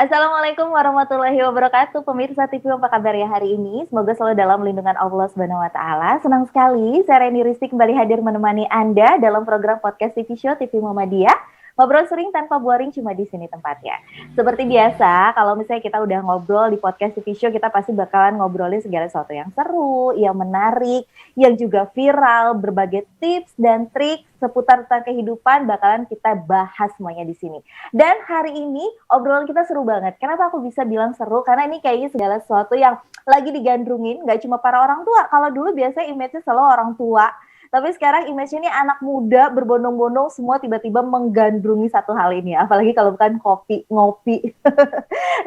Assalamualaikum warahmatullahi wabarakatuh. Pemirsa TV, apa kabar ya hari ini? Semoga selalu dalam lindungan Allah Subhanahu wa taala. Senang sekali saya Reni Risti kembali hadir menemani Anda dalam program podcast TV Show TV Muhammadiyah. Ngobrol sering tanpa boring, cuma di sini tempatnya. Seperti biasa, kalau misalnya kita udah ngobrol di podcast TV Show, kita pasti bakalan ngobrolin segala sesuatu yang seru, yang menarik, yang juga viral, berbagai tips dan trik seputar tentang kehidupan bakalan kita bahas semuanya di sini. Dan hari ini obrolan kita seru banget. Kenapa aku bisa bilang seru? Karena ini kayaknya segala sesuatu yang lagi digandrungin, gak cuma para orang tua. Kalau dulu biasanya image-nya selalu orang tua. Tapi sekarang image-nya ini anak muda berbondong-bondong semua tiba-tiba menggandrungi satu hal ini. Apalagi kalau bukan kopi, ngopi.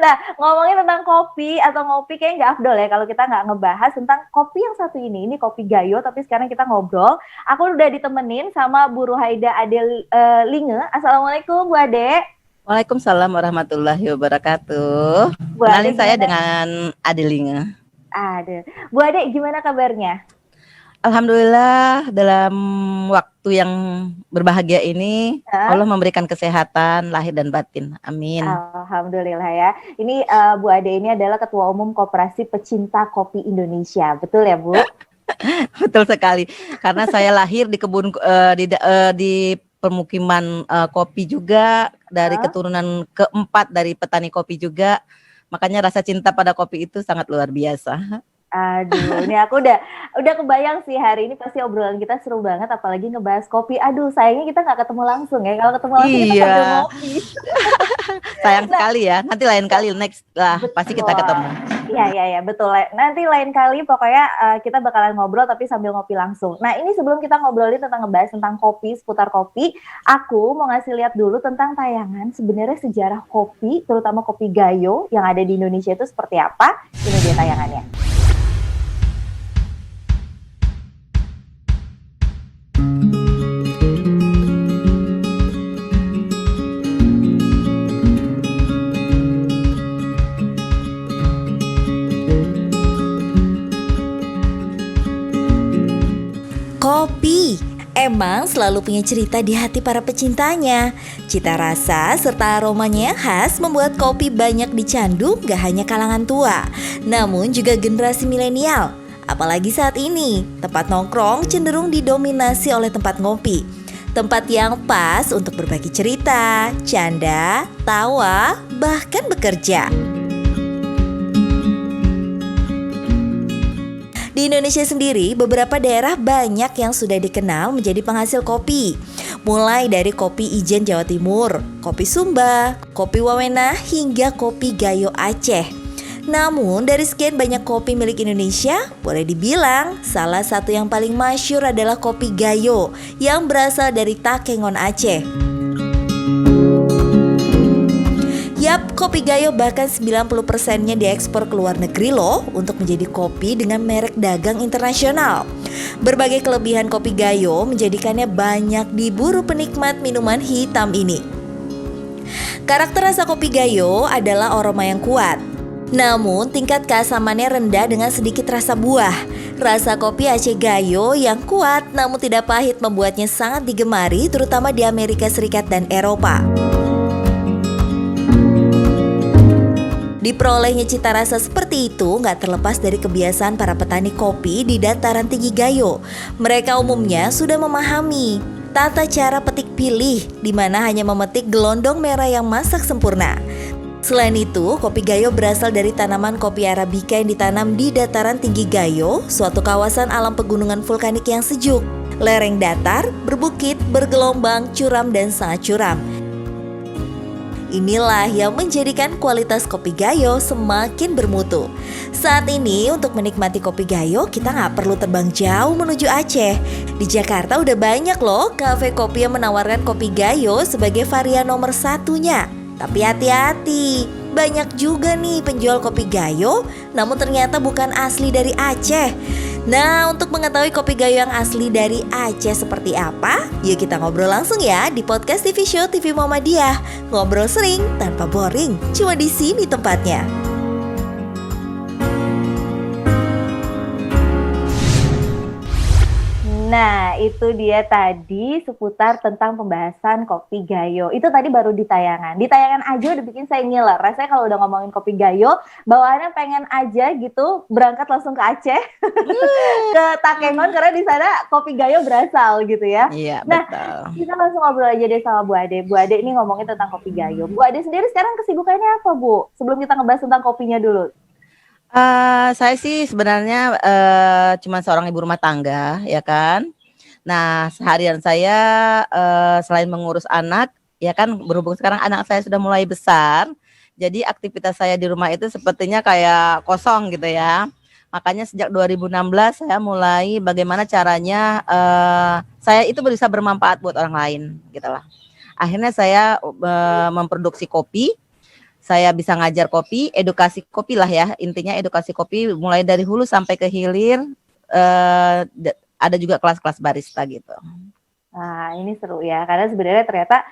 Nah, ngomongin tentang kopi atau ngopi kayaknya nggak afdol ya kalau kita nggak ngebahas tentang kopi yang satu ini. Ini kopi Gayo, tapi sekarang kita ngobrol. Aku udah ditemenin sama Bu Ruhaida Adelinge. Assalamualaikum Bu Ade. Waalaikumsalam warahmatullahi wabarakatuh. Kenalin saya dengan Adelinge. Ada. Bu Ade, gimana kabarnya? Alhamdulillah, dalam waktu yang berbahagia ini Allah memberikan kesehatan lahir dan batin. Amin. Alhamdulillah ya. Ini Bu Ade ini adalah Ketua Umum Koperasi Pecinta Kopi Indonesia. Betul ya, Bu? Betul sekali. Karena saya lahir di kebun di permukiman kopi juga, dari keturunan keempat dari petani kopi juga. Makanya rasa cinta pada kopi itu sangat luar biasa. Aduh, ini aku udah kebayang sih hari ini pasti obrolan kita seru banget, apalagi ngebahas kopi. Aduh, sayangnya kita nggak ketemu langsung ya. Kalau ketemu langsung kita sambil ngopi. Sayang sekali ya. Nanti lain kali next lah pasti kita ketemu. Iya, betul. Nanti lain kali pokoknya kita bakalan ngobrol tapi sambil ngopi langsung. Nah, ini sebelum kita ngobrolin tentang ngebahas tentang kopi, seputar kopi, aku mau ngasih lihat dulu tentang tayangan sebenarnya sejarah kopi, terutama kopi Gayo yang ada di Indonesia itu seperti apa. Ini dia tayangannya. Kopi emang selalu punya cerita di hati para pecintanya. Cita rasa serta aromanya yang khas membuat kopi banyak dicandu gak hanya kalangan tua, namun juga generasi milenial. Apalagi saat ini, tempat nongkrong cenderung didominasi oleh tempat ngopi. Tempat yang pas untuk berbagi cerita, canda, tawa, bahkan bekerja. Di Indonesia sendiri, beberapa daerah banyak yang sudah dikenal menjadi penghasil kopi. Mulai dari kopi Ijen Jawa Timur, kopi Sumba, kopi Wawena, hingga kopi Gayo Aceh. Namun dari sekian banyak kopi milik Indonesia, boleh dibilang salah satu yang paling masyhur adalah kopi Gayo yang berasal dari Takengon, Aceh. Yap, kopi Gayo bahkan 90%-nya diekspor ke luar negeri loh untuk menjadi kopi dengan merek dagang internasional. Berbagai kelebihan kopi Gayo menjadikannya banyak diburu penikmat minuman hitam ini. Karakter rasa kopi Gayo adalah aroma yang kuat. Namun tingkat keasamannya rendah dengan sedikit rasa buah. Rasa kopi Aceh Gayo yang kuat namun tidak pahit membuatnya sangat digemari terutama di Amerika Serikat dan Eropa. Diperolehnya cita rasa seperti itu nggak terlepas dari kebiasaan para petani kopi di dataran tinggi Gayo. Mereka umumnya sudah memahami tata cara petik pilih, di mana hanya memetik gelondong merah yang masak sempurna. Selain itu, kopi Gayo berasal dari tanaman kopi Arabica yang ditanam di dataran tinggi Gayo, suatu kawasan alam pegunungan vulkanik yang sejuk. Lereng datar, berbukit, bergelombang, curam, dan sangat curam. Inilah yang menjadikan kualitas kopi Gayo semakin bermutu. Saat ini untuk menikmati kopi Gayo kita nggak perlu terbang jauh menuju Aceh. Di Jakarta udah banyak loh kafe kopi yang menawarkan kopi Gayo sebagai varian nomor satunya. Tapi hati-hati, banyak juga nih penjual kopi Gayo namun ternyata bukan asli dari Aceh. Nah, untuk mengetahui kopi Gayo yang asli dari Aceh seperti apa, yuk kita ngobrol langsung ya di podcast TV Show TV Muhammadiyah. Ngobrol sering tanpa boring, cuma di sini tempatnya. Nah, itu dia tadi seputar tentang pembahasan Kopi Gayo. Itu tadi baru di tayangan. Di tayangan aja udah bikin saya ngiler. Rasanya kalau udah ngomongin Kopi Gayo, bawaannya pengen aja gitu berangkat langsung ke Aceh, ke Takengon, karena di sana Kopi Gayo berasal gitu ya. Iya, Nah, betul. kita langsung ngobrol aja deh sama Bu Ade. Bu Ade ini ngomongin tentang Kopi Gayo. Bu Ade sendiri sekarang kesibukannya apa, Bu? Sebelum kita ngebahas tentang kopinya dulu. Saya sih sebenarnya cuma seorang ibu rumah tangga, ya kan. Nah, seharian saya selain mengurus anak, ya kan, berhubung sekarang anak saya sudah mulai besar, jadi aktivitas saya di rumah itu sepertinya kayak kosong gitu ya. Makanya sejak 2016 saya mulai bagaimana caranya saya itu bisa bermanfaat buat orang lain, gitu lah. Akhirnya saya memproduksi kopi. Saya bisa ngajar kopi, edukasi kopi lah ya, intinya edukasi kopi mulai dari hulu sampai ke hilir. Ada juga kelas-kelas barista gitu. Nah, ini seru ya, karena sebenarnya ternyata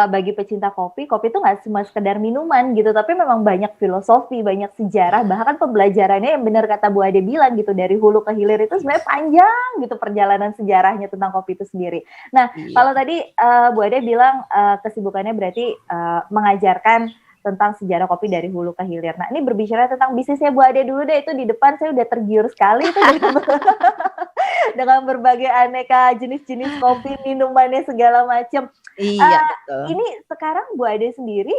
bagi pecinta kopi, kopi itu nggak cuma sekedar minuman gitu, tapi memang banyak filosofi, banyak sejarah, bahkan pembelajarannya yang benar kata Bu Ade bilang gitu, dari hulu ke hilir itu sebenarnya panjang gitu perjalanan sejarahnya tentang kopi itu sendiri. Nah, kalau tadi Bu Ade bilang kesibukannya berarti mengajarkan tentang sejarah kopi dari hulu ke hilir. Nah, ini berbicara tentang bisnisnya Bu Ade dulu deh, itu di depan saya udah tergiur sekali itu dengan berbagai aneka jenis-jenis kopi, minumannya segala macam. Iya, betul. Ini sekarang Bu Ade sendiri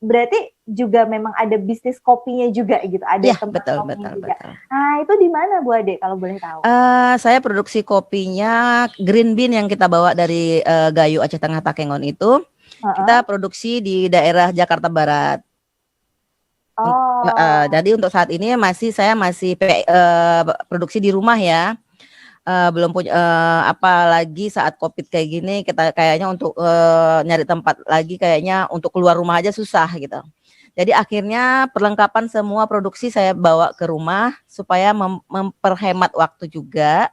berarti juga memang ada bisnis kopinya juga gitu, ada Ya, tempat betul, kopinya betul, juga. betul. Nah, itu di mana Bu Ade kalau boleh tahu? Saya produksi kopinya Green Bean yang kita bawa dari Gayo Aceh Tengah Takengon itu. Kita produksi di daerah Jakarta Barat. Oh. Jadi untuk saat ini saya masih produksi di rumah ya. Belum punya apalagi saat Covid kayak gini, kita kayaknya untuk nyari tempat lagi kayaknya untuk keluar rumah aja susah gitu. Jadi akhirnya perlengkapan semua produksi saya bawa ke rumah supaya memperhemat waktu juga.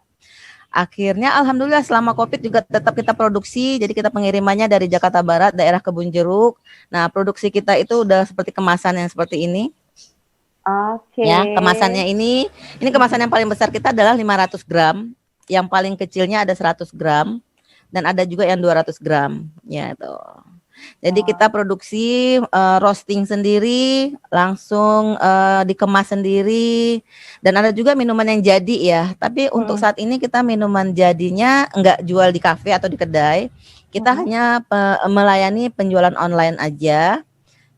Akhirnya alhamdulillah selama Covid juga tetap kita produksi, jadi kita pengirimannya dari Jakarta Barat, daerah Kebun Jeruk. Nah, produksi kita itu udah seperti kemasan yang seperti ini. Oke. Ya, kemasannya ini kemasan yang paling besar kita adalah 500 gram, yang paling kecilnya ada 100 gram, dan ada juga yang 200 gram, ya itu. Jadi kita produksi roasting sendiri, langsung dikemas sendiri, dan ada juga minuman yang jadi ya. Tapi untuk saat ini kita minuman jadinya enggak jual di kafe atau di kedai, kita hanya melayani penjualan online aja.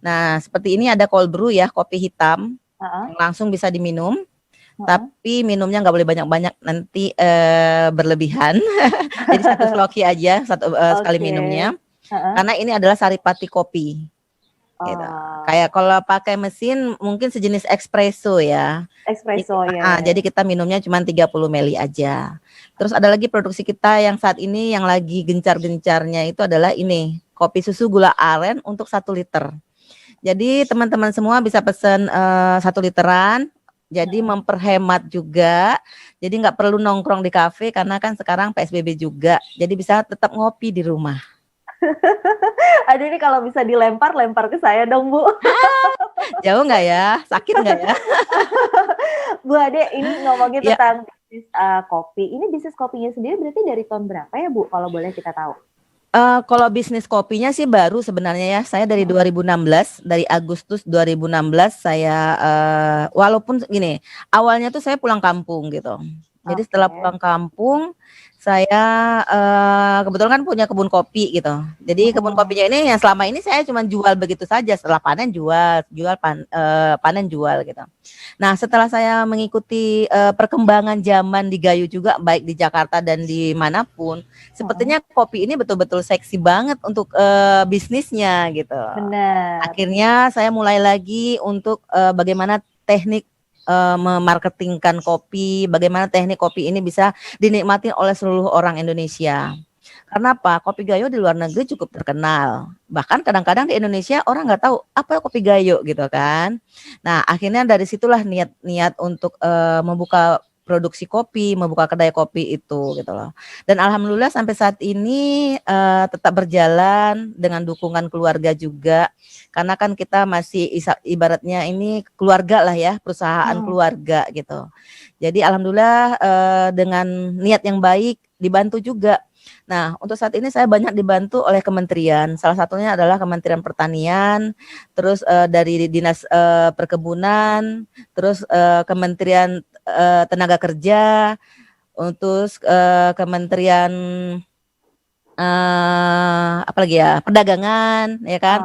Nah, seperti ini ada cold brew ya, kopi hitam, langsung bisa diminum. Tapi minumnya nggak boleh banyak-banyak, nanti berlebihan. Jadi satu sloki aja, sekali minumnya. Karena ini adalah saripati kopi. Gitu. Kayak kalau pakai mesin mungkin sejenis espresso ya. Espresso ya. Jadi kita minumnya cuma 30 ml aja. Terus ada lagi produksi kita yang saat ini yang lagi gencar-gencarnya itu adalah ini, kopi susu gula aren untuk 1 liter. Jadi teman-teman semua bisa pesan 1 literan. Jadi memperhemat juga. Jadi nggak perlu nongkrong di kafe karena kan sekarang PSBB juga. Jadi bisa tetap ngopi di rumah. Aduh, ini kalau bisa lempar ke saya dong, Bu. Jauh nggak ya? Sakit nggak ya? Bu Ade, ini ngomongin tentang bisnis kopi. Ini bisnis kopinya sendiri berarti dari tahun berapa ya, Bu? Kalau boleh kita tahu. Kalau bisnis kopinya sih baru sebenarnya ya. Saya dari 2016, dari Agustus 2016 saya walaupun gini, awalnya tuh saya pulang kampung gitu. Jadi setelah pulang kampung, saya kebetulan kan punya kebun kopi gitu. Jadi kebun kopinya ini yang selama ini saya cuma jual begitu saja. Setelah panen panen jual gitu. Nah, setelah saya mengikuti perkembangan zaman di Gayo juga, baik di Jakarta dan di manapun, sepertinya kopi ini betul-betul seksi banget untuk bisnisnya gitu. Benar. Akhirnya saya mulai lagi untuk bagaimana teknik memarketingkan kopi, bagaimana teknik kopi ini bisa dinikmati oleh seluruh orang Indonesia. Karena apa? Kopi Gayo di luar negeri cukup terkenal. Bahkan kadang-kadang di Indonesia orang nggak tahu apa kopi Gayo gitu kan. Nah, akhirnya dari situlah niat untuk membuka produksi kopi, membuka kedai kopi itu gitu loh. Dan alhamdulillah sampai saat ini tetap berjalan dengan dukungan keluarga juga. Karena kan kita masih ibaratnya ini keluarga lah ya, perusahaan keluarga gitu. Jadi alhamdulillah dengan niat yang baik dibantu juga. Nah, untuk saat ini saya banyak dibantu oleh kementerian. Salah satunya adalah Kementerian Pertanian, terus dari Dinas Perkebunan, terus Kementerian Tenaga Kerja, untuk Kementerian apalagi ya, Perdagangan, ya kan.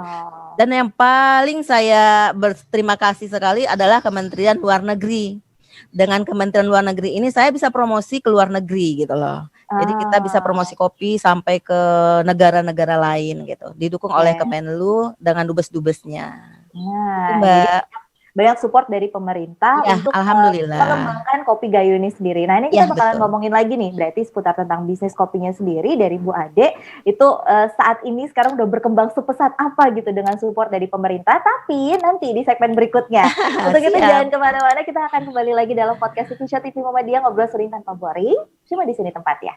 Dan yang paling saya berterima kasih sekali adalah Kementerian Luar Negeri. Dengan Kementerian Luar Negeri ini saya bisa promosi ke luar negeri gitu loh. Jadi kita bisa promosi kopi sampai ke negara-negara lain gitu. Didukung oleh Kemenlu dengan dubes-dubesnya. Nah, Mbak. jadi banyak support dari pemerintah ya, untuk alhamdulillah mengembangkan kopi Gayo ini sendiri. Nah, ini kita bakalan betul. ngomongin lagi nih, berarti seputar tentang bisnis kopinya sendiri dari Bu Ade. Itu saat ini sekarang udah berkembang sepesat apa gitu dengan support dari pemerintah. Tapi nanti di segmen berikutnya. Untuk itu jangan kemana-mana, kita akan kembali lagi dalam podcast TV Show TV Muhammadiyah, ngobrol sering tanpa boring. Cuma di sini tempatnya.